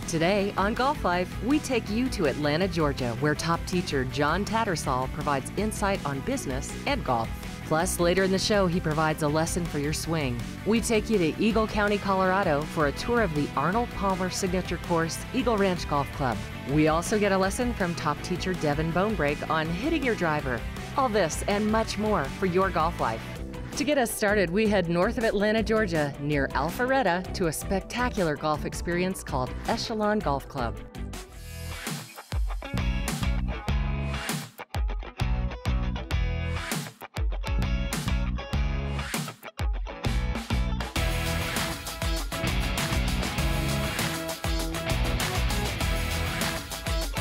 Today on Golf Life, we take you to Atlanta, Georgia, where top teacher John Tattersall provides insight on business and golf. Plus, later in the show, he provides a lesson for your swing. We take you to Eagle County, Colorado for a tour of the Arnold Palmer signature course, Eagle Ranch Golf Club. We also get a lesson from top teacher Devin Bonebreak on hitting your driver. All this and much more for your golf life. To get us started, we head north of Atlanta, Georgia, near Alpharetta, to a spectacular golf experience called Echelon Golf Club.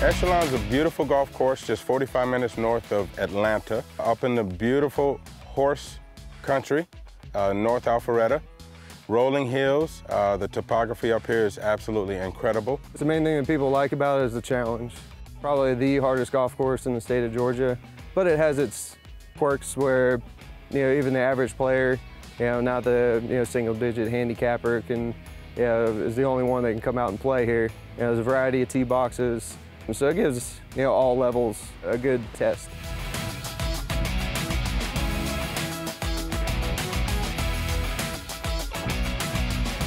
Echelon is a beautiful golf course just 45 minutes north of Atlanta, up in the beautiful horse country, North Alpharetta. Rolling hills, the topography up here is absolutely incredible. The main thing that people like about it is the challenge. Probably the hardest golf course in the state of Georgia, but it has its quirks where, even the average player, not the single-digit handicapper can, is the only one that can come out and play here. There's a variety of tee boxes, and so it gives all levels a good test.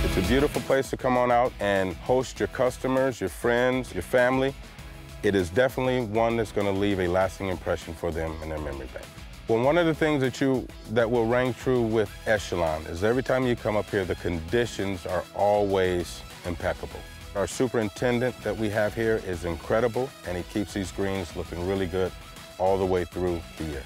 It's a beautiful place to come on out and host your customers, your friends, your family. It is definitely one that's going to leave a lasting impression for them in their memory bank. Well, one of the things that will ring true with Echelon is every time you come up here, the conditions are always impeccable. Our superintendent that we have here is incredible, and he keeps these greens looking really good all the way through the year.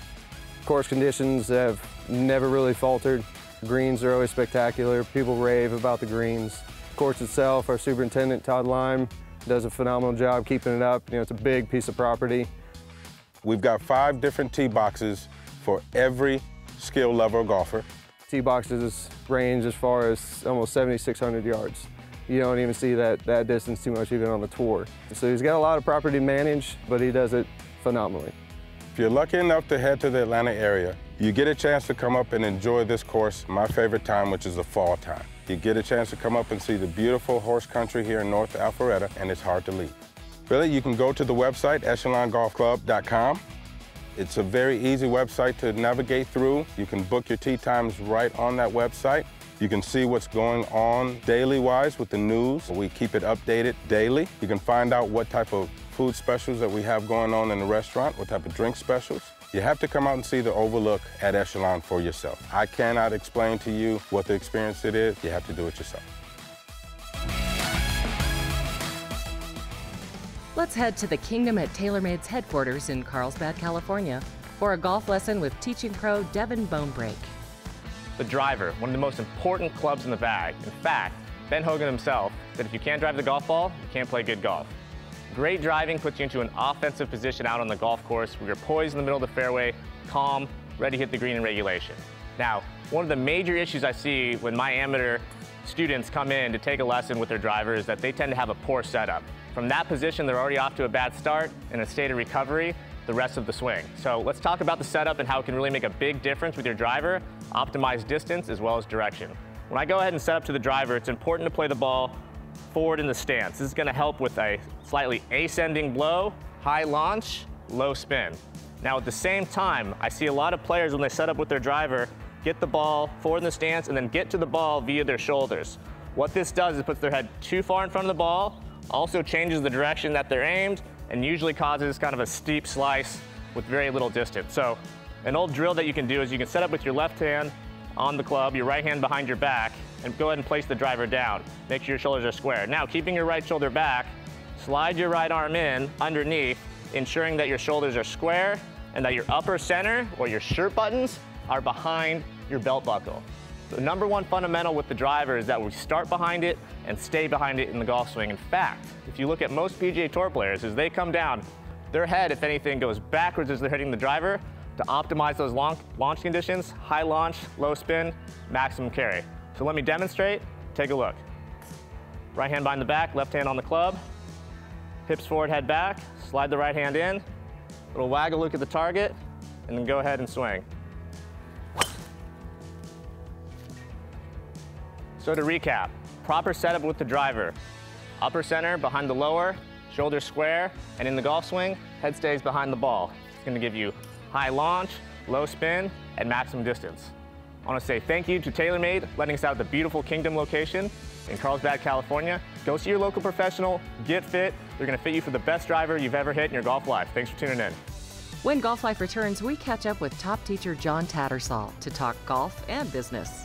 Course conditions have never really faltered. Greens are always spectacular. People rave about the greens. The course itself, our superintendent, Todd Lime, does a phenomenal job keeping it up. It's a big piece of property. We've got 5 different tee boxes for every skill level golfer. Tee boxes range as far as almost 7,600 yards. You don't even see that distance too much even on the tour. So he's got a lot of property to manage, but he does it phenomenally. If you're lucky enough to head to the Atlanta area, you get a chance to come up and enjoy this course, my favorite time, which is the fall time. You get a chance to come up and see the beautiful horse country here in North Alpharetta, and it's hard to leave. Really, you can go to the website, echelongolfclub.com. It's a very easy website to navigate through. You can book your tee times right on that website. You can see what's going on daily-wise with the news. We keep it updated daily. You can find out what type of food specials that we have going on in the restaurant, what type of drink specials. You have to come out and see the overlook at Echelon for yourself. I cannot explain to you what the experience it is. You have to do it yourself. Let's head to the Kingdom at TaylorMade's headquarters in Carlsbad, California, for a golf lesson with teaching pro Devin Bonebreak. The driver, one of the most important clubs in the bag. In fact, Ben Hogan himself said if you can't drive the golf ball, you can't play good golf. Great driving puts you into an offensive position out on the golf course where you're poised in the middle of the fairway, calm, ready to hit the green in regulation. Now, one of the major issues I see when my amateur students come in to take a lesson with their driver is that they tend to have a poor setup. From that position, they're already off to a bad start in a state of recovery the rest of the swing. So let's talk about the setup and how it can really make a big difference with your driver, optimize distance as well as direction. When I go ahead and set up to the driver, it's important to play the ball forward in the stance. This is going to help with a slightly ascending blow, high launch, low spin. Now at the same time, I see a lot of players when they set up with their driver, get the ball forward in the stance and then get to the ball via their shoulders. What this does is puts their head too far in front of the ball, also changes the direction that they're aimed, and usually causes kind of a steep slice with very little distance. So an old drill that you can do is you can set up with your left hand on the club, your right hand behind your back, and go ahead and place the driver down. Make sure your shoulders are square. Now, keeping your right shoulder back, slide your right arm in underneath, ensuring that your shoulders are square and that your upper center or your shirt buttons are behind your belt buckle. The number one fundamental with the driver is that we start behind it and stay behind it in the golf swing. In fact, if you look at most PGA Tour players, as they come down, their head, if anything, goes backwards as they're hitting the driver to optimize those launch conditions, high launch, low spin, maximum carry. So let me demonstrate. Take a look. Right hand behind the back, left hand on the club. Hips forward, head back. Slide the right hand in. Little waggle look at the target, and then go ahead and swing. So to recap, proper setup with the driver. Upper center behind the lower, shoulder square, and in the golf swing, head stays behind the ball. It's going to give you high launch, low spin, and maximum distance. I want to say thank you to TaylorMade letting us out at the beautiful Kingdom location in Carlsbad, California. Go see your local professional, get fit. They're going to fit you for the best driver you've ever hit in your golf life. Thanks for tuning in. When Golf Life returns, we catch up with top teacher John Tattersall to talk golf and business.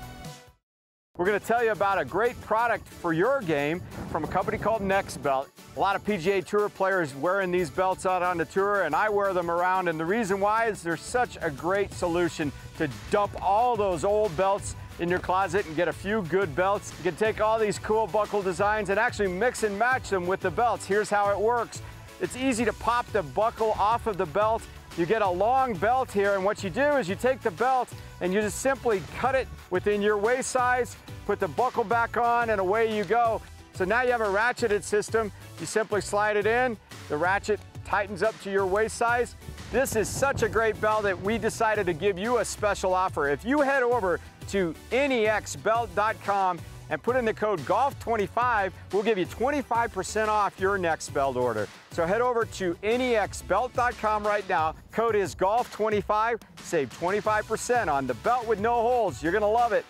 We're going to tell you about a great product for your game from a company called NextBelt. A lot of PGA Tour players wearing these belts out on the tour, and I wear them around, and the reason why is they're such a great solution to dump all those old belts in your closet and get a few good belts. You can take all these cool buckle designs and actually mix and match them with the belts. Here's how it works. It's easy to pop the buckle off of the belt. You get a long belt here, and what you do is you take the belt and you just simply cut it within your waist size, put the buckle back on, and away you go. So now you have a ratcheted system. You simply slide it in, the ratchet tightens up to your waist size. This is such a great belt that we decided to give you a special offer. If you head over to nexbelt.com and put in the code GOLF25, we'll give you 25% off your next belt order. So head over to nexbelt.com right now. Code is GOLF25. Save 25% on the belt with no holes. You're going to love it.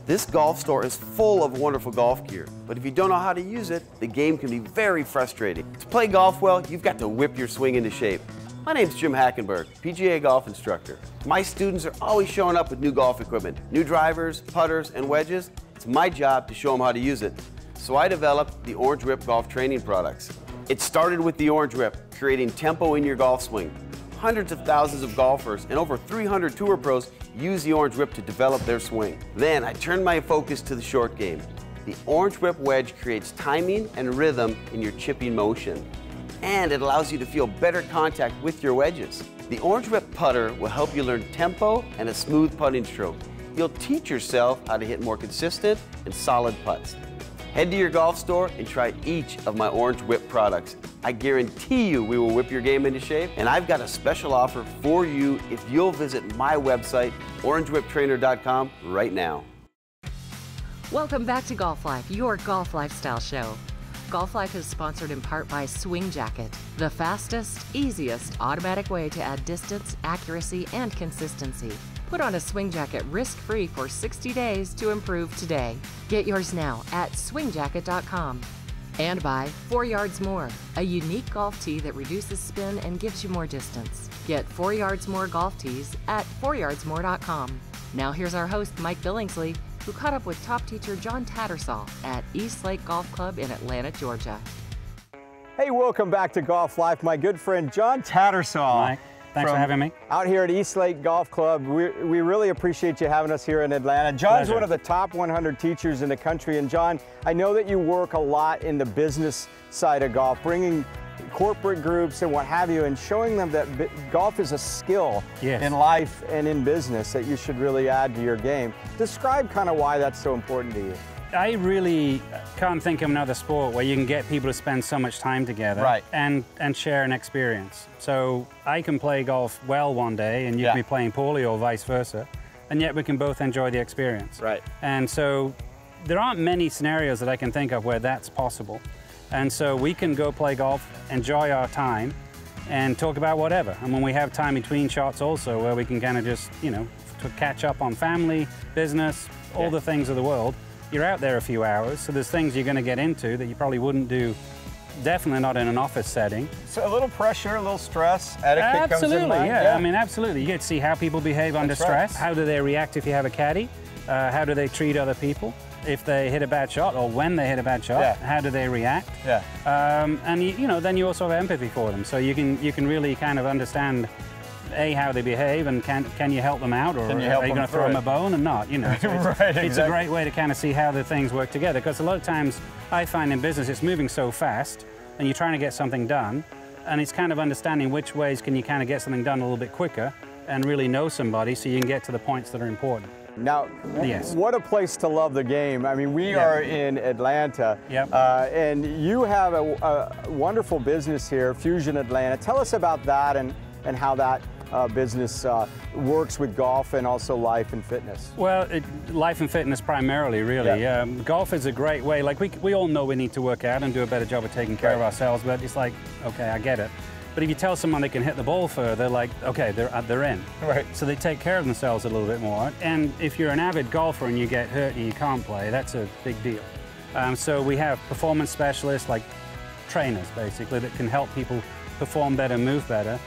This golf store is full of wonderful golf gear, but if you don't know how to use it, the game can be very frustrating. To play golf well, you've got to whip your swing into shape. My name's Jim Hackenberg, PGA golf instructor. My students are always showing up with new golf equipment, new drivers, putters, and wedges. It's my job to show them how to use it. So I developed the Orange Whip golf training products. It started with the Orange Whip, creating tempo in your golf swing. Hundreds of thousands of golfers and over 300 tour pros use the Orange Whip to develop their swing. Then I turned my focus to the short game. The Orange Whip wedge creates timing and rhythm in your chipping motion, and it allows you to feel better contact with your wedges. The Orange Whip putter will help you learn tempo and a smooth putting stroke. You'll teach yourself how to hit more consistent and solid putts. Head to your golf store and try each of my Orange Whip products. I guarantee you we will whip your game into shape, and I've got a special offer for you if you'll visit my website, orangewhiptrainer.com, right now. Welcome back to Golf Life, your golf lifestyle show. Golf Life is sponsored in part by Swing Jacket, the fastest, easiest automatic way to add distance, accuracy, and consistency. Put on a Swing Jacket risk-free for 60 days to improve today. Get yours now at swingjacket.com. And by 4 Yards More, a unique golf tee that reduces spin and gives you more distance. Get 4 Yards More golf tees at 4yardsmore.com. Now here's our host, Mike Billingsley, who caught up with top teacher John Tattersall at East Lake Golf Club in Atlanta, Georgia. Hey, welcome back to Golf Life. My good friend John Tattersall. Mike, thanks for having me. Out here at East Lake Golf Club. We really appreciate you having us here in Atlanta. John's Pleasure. one of the top 100 teachers in the country. And John, I know that you work a lot in the business side of golf, bringing corporate groups and what have you, and showing them that golf is a skill in life and in business that you should really add to your game. Describe kind of why that's so important to you. I really can't think of another sport where you can get people to spend so much time together and share an experience. So I can play golf well one day and you can be playing poorly or vice versa, and yet we can both enjoy the experience. Right. And so there aren't many scenarios that I can think of where that's possible. And so we can go play golf, enjoy our time, and talk about whatever. And when we have time between shots also, where we can kind of just, you know, to catch up on family, business, all the things of the world, you're out there a few hours, so there's things you're going to get into that you probably wouldn't do, definitely not in an office setting. So a little pressure, a little stress, etiquette comes in mind. Yeah. I mean, absolutely. You get to see how people behave under stress. Right. How do they react if you have a caddy? How do they treat other people? If they hit a bad shot, or when they hit a bad shot, how do they react? And you know, then you also have empathy for them, so you can really kind of understand how they behave, and can you help them out, or are you going to throw them a bone and not? You know, so it's a great way to kind of see how the things work together. Because a lot of times I find in business it's moving so fast, and you're trying to get something done, and it's kind of understanding which ways can you kind of get something done a little bit quicker, and really know somebody so you can get to the points that are important. Now, what a place to love the game. I mean, we are in Atlanta, and you have a wonderful business here, Fusion Atlanta. Tell us about that and how that business works with golf and also life and fitness? Well, life and fitness primarily, really. Yeah. Golf is a great way. Like, we all know we need to work out and do a better job of taking care of ourselves, but it's like, okay, I get it. But if you tell someone they can hit the ball further, like, okay, they're in. Right. So they take care of themselves a little bit more. And if you're an avid golfer and you get hurt and you can't play, that's a big deal. So we have performance specialists, like trainers, basically, that can help people perform better, move better.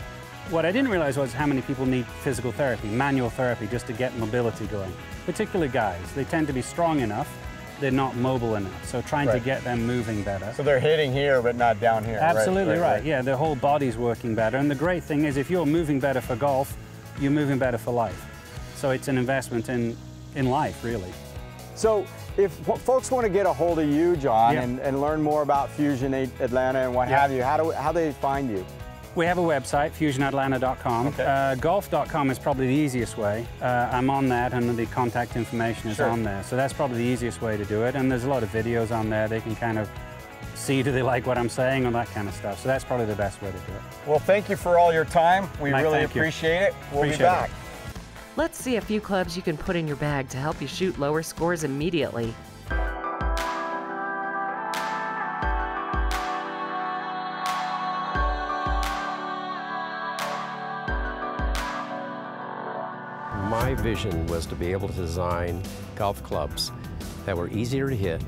What I didn't realize was how many people need physical therapy, manual therapy, just to get mobility going. Particularly guys. They tend to be strong enough, they're not mobile enough. So trying to get them moving better. So they're hitting here, but not down here. Absolutely right. Yeah, their whole body's working better. And the great thing is, if you're moving better for golf, you're moving better for life. So it's an investment in life, really. So if folks want to get a hold of you, John, and learn more about Fusion Atlanta and what have you, how do they find you? We have a website, fusionatlanta.com. Okay. Golf.com is probably the easiest way. I'm on that, and the contact information is on there. So that's probably the easiest way to do it. And there's a lot of videos on there. They can kind of see, do they like what I'm saying, and that kind of stuff. So that's probably the best way to do it. Well, thank you for all your time. We Mike, really appreciate it. We'll be Appreciate back. it. Let's see a few clubs you can put in your bag to help you shoot lower scores immediately. My vision was to be able to design golf clubs that were easier to hit,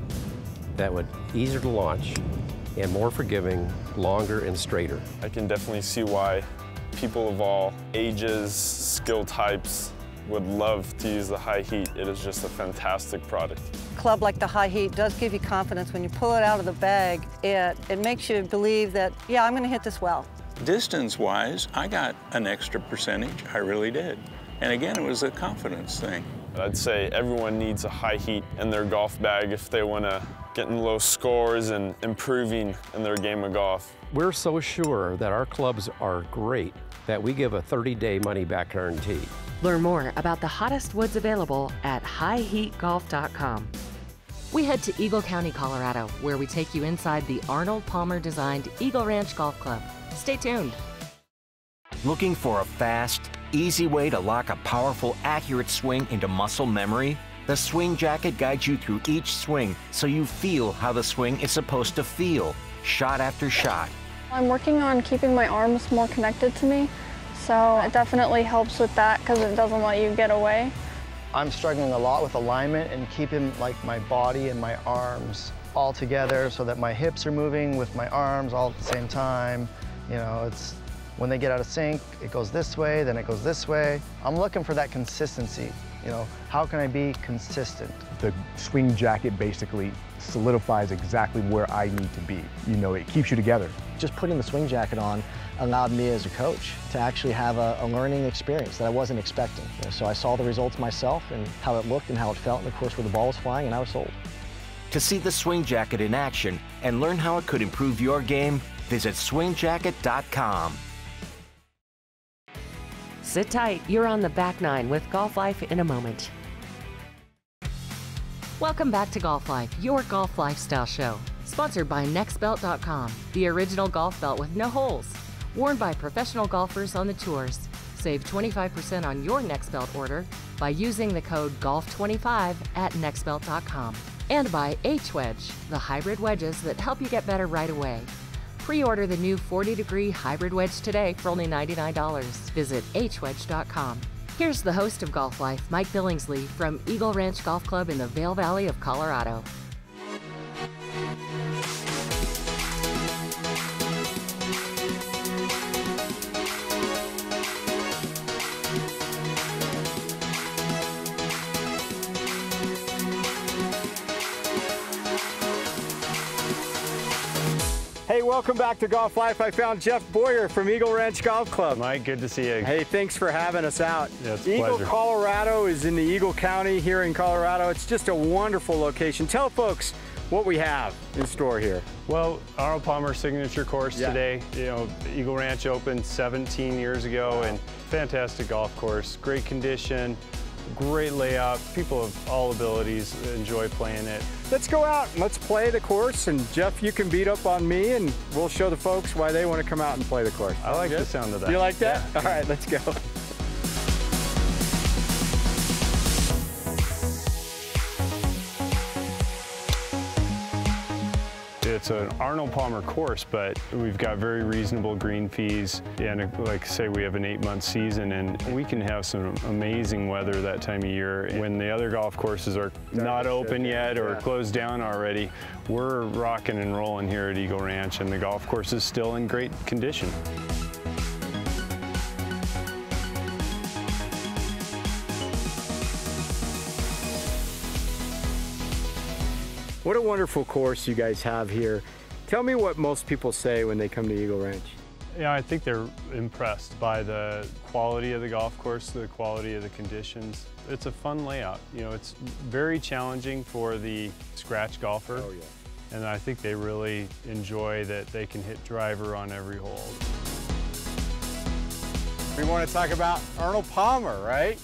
that were easier to launch, and more forgiving, longer and straighter. I can definitely see why people of all ages, skill types would love to use the High Heat. It is just a fantastic product. A club like the High Heat does give you confidence. When you pull it out of the bag, it makes you believe that, yeah, I'm going to hit this well. Distance-wise, I got an extra percentage. I really did. And again, it was a confidence thing. I'd say everyone needs a High Heat in their golf bag if they want to get in low scores and improving in their game of golf. We're so sure that our clubs are great that we give a 30-day money-back guarantee. Learn more about the hottest woods available at highheatgolf.com. We head to Eagle County, Colorado, where we take you inside the Arnold Palmer designed Eagle Ranch Golf Club. Stay tuned. Looking for a fast, easy way to lock a powerful, accurate swing into muscle memory? The Swing Jacket guides you through each swing so you feel how the swing is supposed to feel, shot after shot. I'm working on keeping my arms more connected to me, so it definitely helps with that because it doesn't let you get away. I'm struggling a lot with alignment and keeping like my body and my arms all together so that my hips are moving with my arms all at the same time. You know, it's when they get out of sync, it goes this way, then it goes this way. I'm looking for that consistency. You know, how can I be consistent? The Swing Jacket basically solidifies exactly where I need to be. You know, it keeps you together. Just putting the Swing Jacket on allowed me as a coach to actually have a learning experience that I wasn't expecting. You know, so I saw the results myself and how it looked and how it felt, and of course where the ball was flying, and I was sold. To see the Swing Jacket in action and learn how it could improve your game, visit swingjacket.com. Sit tight, you're on the back nine with Golf Life in a moment. Welcome back to Golf Life, your golf lifestyle show. Sponsored by NextBelt.com, the original golf belt with no holes. Worn by professional golfers on the tours. Save 25% on your NextBelt order by using the code GOLF25 at NextBelt.com. And by H-Wedge, the hybrid wedges that help you get better right away. Pre-order the new 40-degree hybrid wedge today for only $99. Visit hwedge.com. Here's the host of Golf Life, Mike Billingsley from Eagle Ranch Golf Club in the Vail Valley of Colorado. Hey, welcome back to Golf Life. I found Jeff Boyer from Eagle Ranch Golf Club. Mike, good to see you. Hey, thanks for having us out. Yeah, it's a Eagle, pleasure. Colorado is in the Eagle County here in Colorado. It's just a wonderful location. Tell folks what we have in store here. Well, Arnold Palmer signature course today. You know, Eagle Ranch opened 17 years ago, and fantastic golf course, great condition. Great layout. People of all abilities enjoy playing it. Let's go out and let's play the course. And Jeff, you can beat up on me and we'll show the folks why they want to come out and play the course. I like the sound of that. You like that? Yeah. All right, let's go. It's an Arnold Palmer course, but we've got very reasonable green fees, and like I say, we have an 8-month season, and we can have some amazing weather that time of year. When the other golf courses are not open yet or closed down already, we're rocking and rolling here at Eagle Ranch, and the golf course is still in great condition. What a wonderful course you guys have here. Tell me what most people say when they come to Eagle Ranch. Yeah, I think they're impressed by the quality of the golf course, the quality of the conditions. It's a fun layout. You know, it's very challenging for the scratch golfer. Oh, yeah. And I think they really enjoy that they can hit driver on every hole. We want to talk about Arnold Palmer, right?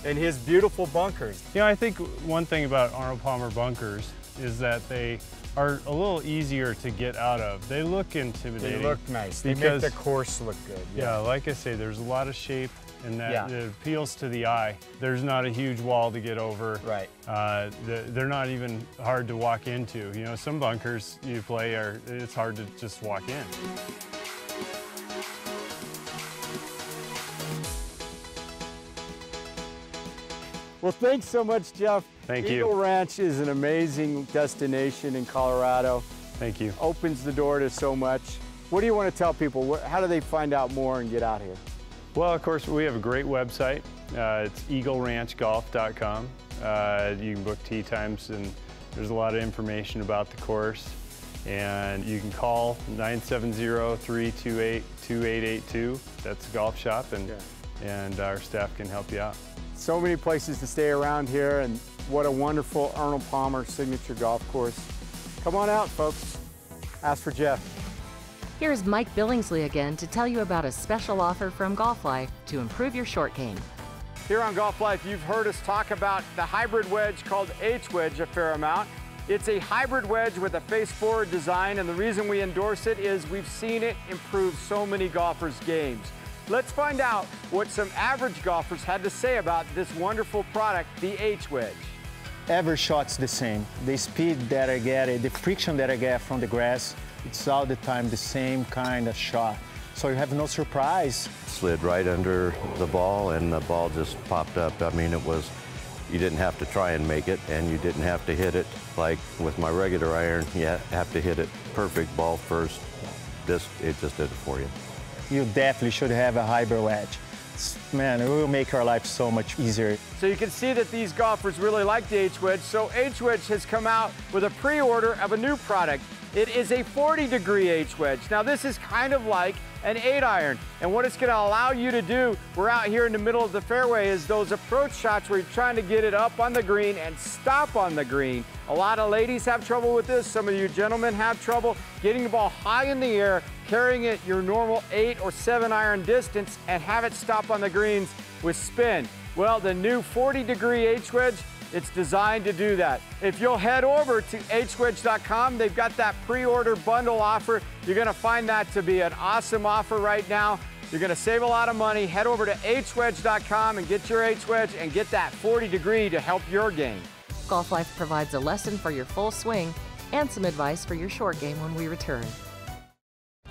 And his beautiful bunkers. You know, I think one thing about Arnold Palmer bunkers is that they are a little easier to get out of. They look intimidating. They look nice. They make the course look good. Yeah, like I say, there's a lot of shape and that it appeals to the eye. There's not a huge wall to get over. Right. They're not even hard to walk into. You know, some bunkers you play it's hard to just walk in. Well, thanks so much, Jeff. Thank you. Eagle Ranch is an amazing destination in Colorado. Thank you. Opens the door to so much. What do you want to tell people? How do they find out more and get out here? Well, of course, we have a great website. It's eagleranchgolf.com. You can book tee times, and there's a lot of information about the course. And you can call 970-328-2882. That's the golf shop, and our staff can help you out. So many places to stay around here, and what a wonderful Arnold Palmer signature golf course. Come on out, folks. Ask for Jeff. Here's Mike Billingsley again to tell you about a special offer from Golf Life to improve your short game. Here on Golf Life, you've heard us talk about the hybrid wedge called H-Wedge a fair amount. It's a hybrid wedge with a face-forward design, and the reason we endorse it is we've seen it improve so many golfers' games. Let's find out what some average golfers had to say about this wonderful product, the H-Wedge. Every shot's the same. The speed that I get, the friction that I get from the grass, it's all the time the same kind of shot. So you have no surprise. Slid right under the ball and the ball just popped up. I mean, you didn't have to try and make it, and you didn't have to hit it like with my regular iron. You have to hit it perfect, ball first. It just did it for you. You definitely should have a hybrid wedge. Man, it will make our life so much easier. So you can see that these golfers really like the H-Wedge. So H-Wedge has come out with a pre-order of a new product. It is a 40-degree H-Wedge. Now this is kind of like an 8-iron. And what it's gonna allow you to do, we're out here in the middle of the fairway, is those approach shots where you're trying to get it up on the green and stop on the green. A lot of ladies have trouble with this. Some of you gentlemen have trouble getting the ball high in the air, carrying it your normal 8 or 7-iron distance, and have it stop on the greens with spin. Well, the new 40-degree H-Wedge, it's designed to do that. If you'll head over to hwedge.com, they've got that pre-order bundle offer. You're gonna find that to be an awesome offer right now. You're gonna save a lot of money. Head over to hwedge.com and get your H-Wedge and get that 40-degree to help your game. Golf Life provides a lesson for your full swing and some advice for your short game when we return.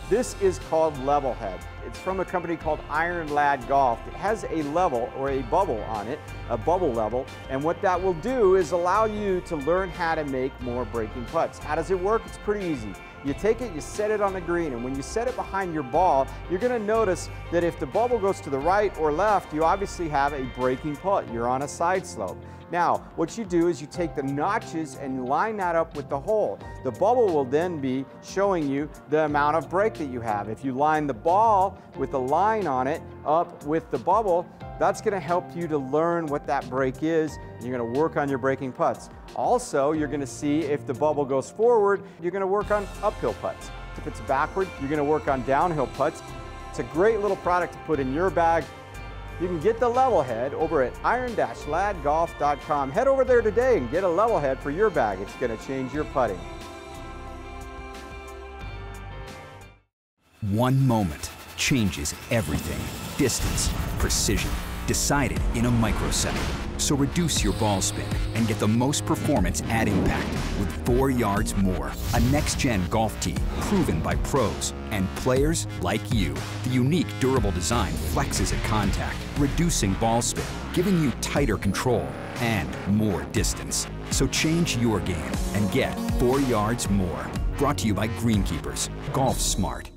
This is called Level Head. It's from a company called Iron Lad Golf. It has a level or a bubble on it, a bubble level, and what that will do is allow you to learn how to make more breaking putts. How does it work? It's pretty easy. You take it, you set it on the green, and when you set it behind your ball, you're gonna notice that if the bubble goes to the right or left, you obviously have a breaking putt. You're on a side slope. Now, what you do is you take the notches and line that up with the hole. The bubble will then be showing you the amount of break that you have. If you line the ball with the line on it up with the bubble, that's gonna help you to learn what that break is, and you're gonna work on your breaking putts. Also, you're gonna see if the bubble goes forward, you're gonna work on uphill putts. If it's backward, you're gonna work on downhill putts. It's a great little product to put in your bag You can get the level head over at iron-ladgolf.com. Head over there today and get a level head for your bag. It's going to change your putting. One moment changes everything. Distance, precision, decided in a microsecond. So reduce your ball spin and get the most performance at impact with 4 yards more. A next-gen golf tee proven by pros and players like you. The unique durable design flexes at contact, reducing ball spin, giving you tighter control and more distance. So change your game and get 4 yards more. Brought to you by Greenkeepers. Golf Smart.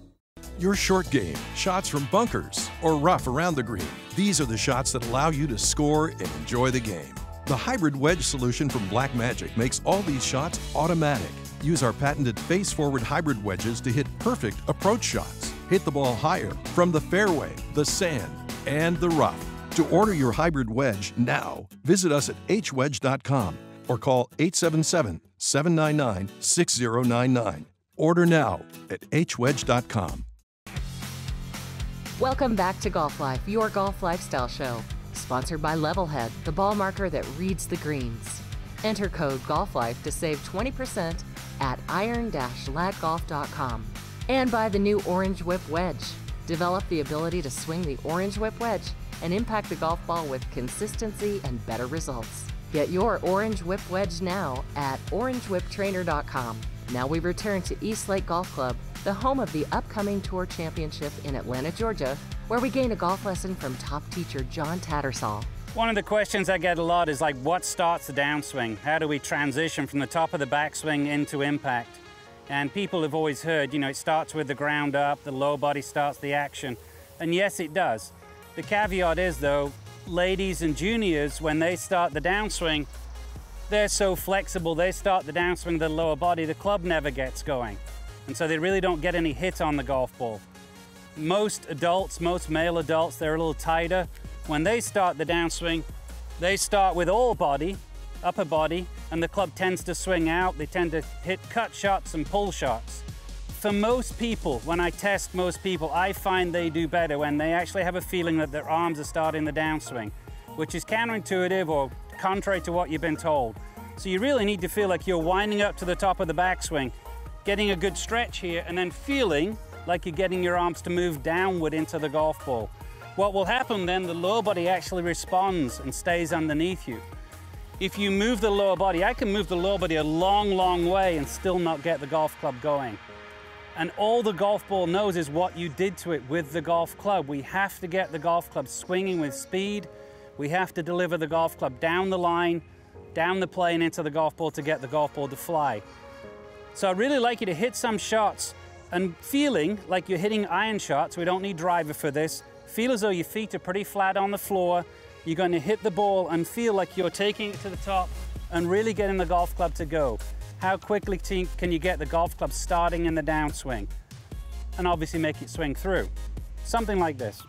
Your short game, shots from bunkers or rough around the green. These are the shots that allow you to score and enjoy the game. The hybrid wedge solution from Blackmagic makes all these shots automatic. Use our patented face-forward hybrid wedges to hit perfect approach shots. Hit the ball higher from the fairway, the sand, and the rough. To order your hybrid wedge now, visit us at hwedge.com or call 877-799-6099. Order now at hwedge.com. Welcome back to Golf Life, your golf lifestyle show. Sponsored by Levelhead, the ball marker that reads the greens. Enter code GOLFLIFE to save 20% at iron-ladgolf.com. And by the new Orange Whip Wedge. Develop the ability to swing the Orange Whip Wedge and impact the golf ball with consistency and better results. Get your Orange Whip Wedge now at orangewhiptrainer.com. Now we return to East Lake Golf Club, the home of the upcoming Tour Championship in Atlanta, Georgia, where we gain a golf lesson from top teacher John Tattersall. One of the questions I get a lot is like, what starts the downswing? How do we transition from the top of the backswing into impact? And people have always heard, you know, it starts with the ground up, the lower body starts the action. And yes, it does. The caveat is, though, ladies and juniors, when they start the downswing, they're so flexible, they start the downswing of the lower body, the club never gets going. And so they really don't get any hit on the golf ball. Most adults, most male adults, they're a little tighter. When they start the downswing, they start with all body, upper body, and the club tends to swing out. They tend to hit cut shots and pull shots. For most people, when I test most people, I find they do better when they actually have a feeling that their arms are starting the downswing, which is counterintuitive or contrary to what you've been told. So you really need to feel like you're winding up to the top of the backswing, getting a good stretch here, and then feeling like you're getting your arms to move downward into the golf ball. What will happen then, the lower body actually responds and stays underneath you. If you move the lower body, I can move the lower body a long, long way and still not get the golf club going. And all the golf ball knows is what you did to it with the golf club. We have to get the golf club swinging with speed. We have to deliver the golf club down the line, down the plane into the golf ball to get the golf ball to fly. So I'd really like you to hit some shots and feeling like you're hitting iron shots. We don't need driver for this. Feel as though your feet are pretty flat on the floor. You're going to hit the ball and feel like you're taking it to the top and really getting the golf club to go. How quickly can you get the golf club starting in the downswing? And obviously make it swing through. Something like this.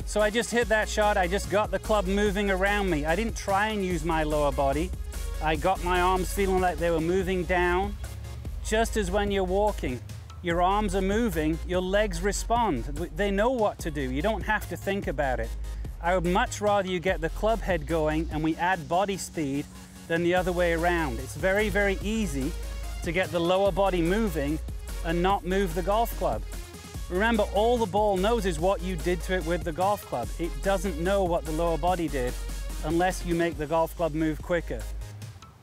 So I just hit that shot, I just got the club moving around me. I didn't try and use my lower body. I got my arms feeling like they were moving down. Just as when you're walking, your arms are moving, your legs respond. They know what to do. You don't have to think about it. I would much rather you get the club head going and we add body speed than the other way around. It's very, very easy to get the lower body moving and not move the golf club. Remember, all the ball knows is what you did to it with the golf club. It doesn't know what the lower body did unless you make the golf club move quicker.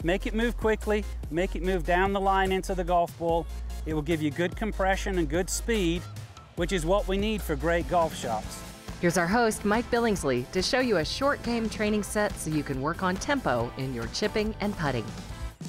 Make it move quickly, make it move down the line into the golf ball. It will give you good compression and good speed, which is what we need for great golf shots. Here's our host, Mike Billingsley, to show you a short game training set so you can work on tempo in your chipping and putting.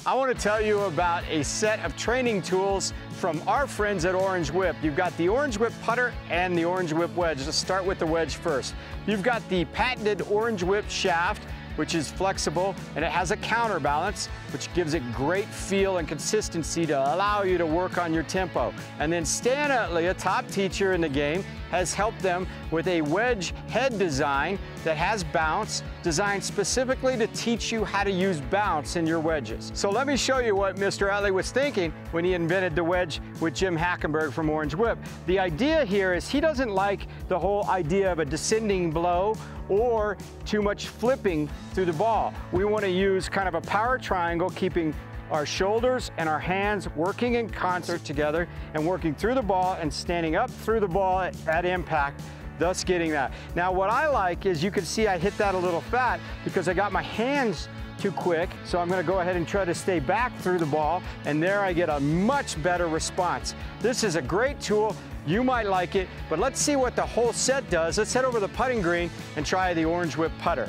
I want to tell you about a set of training tools from our friends at Orange Whip. You've got the Orange Whip putter and the Orange Whip wedge. Let's start with the wedge first. You've got the patented Orange Whip shaft, which is flexible, and it has a counterbalance, which gives it great feel and consistency to allow you to work on your tempo. And then Stan Utley, a top teacher in the game, has helped them with a wedge head design that has bounce, designed specifically to teach you how to use bounce in your wedges. So let me show you what Mr. Utley was thinking when he invented the wedge with Jim Hackenberg from Orange Whip. The idea here is he doesn't like the whole idea of a descending blow or too much flipping through the ball. We want to use kind of a power triangle, keeping our shoulders and our hands working in concert together and working through the ball and standing up through the ball at impact, thus getting that. Now what I like is you can see I hit that a little fat because I got my hands too quick, so I'm going to go ahead and try to stay back through the ball, and there I get a much better response. This is a great tool. You might like it, but let's see what the whole set does. Let's head over to the putting green and try the Orange Whip putter.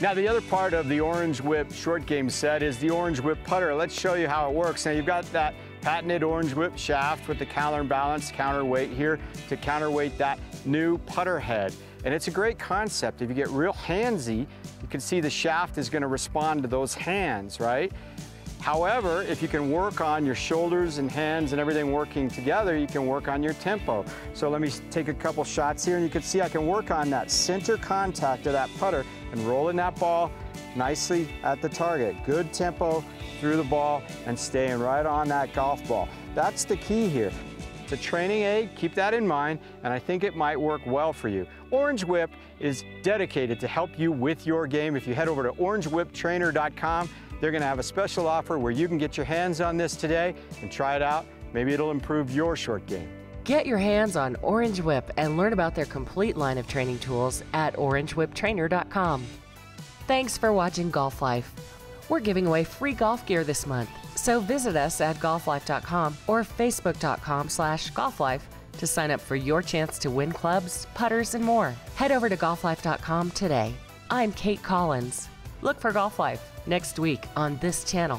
Now the other part of the Orange Whip short game set is the Orange Whip putter. Let's show you how it works. Now you've got that patented Orange Whip shaft with the counterbalance counterweight here to counterweight that new putter head. And it's a great concept. If you get real handsy, you can see the shaft is going to respond to those hands, right? However, if you can work on your shoulders and hands and everything working together, you can work on your tempo. So let me take a couple shots here, and you can see I can work on that center contact of that putter and rolling that ball nicely at the target. Good tempo through the ball and staying right on that golf ball. That's the key here. It's a training aid, keep that in mind, and I think it might work well for you. Orange Whip is dedicated to help you with your game. If you head over to orangewhiptrainer.com, they're going to have a special offer where you can get your hands on this today and try it out. Maybe it'll improve your short game. Get your hands on Orange Whip and learn about their complete line of training tools at orangewhiptrainer.com. Thanks for watching Golf Life. We're giving away free golf gear this month, so visit us at golflife.com or facebook.com/golflife to sign up for your chance to win clubs, putters, and more. Head over to golflife.com today. I'm Kate Collins. Look for Golf Life next week on this channel.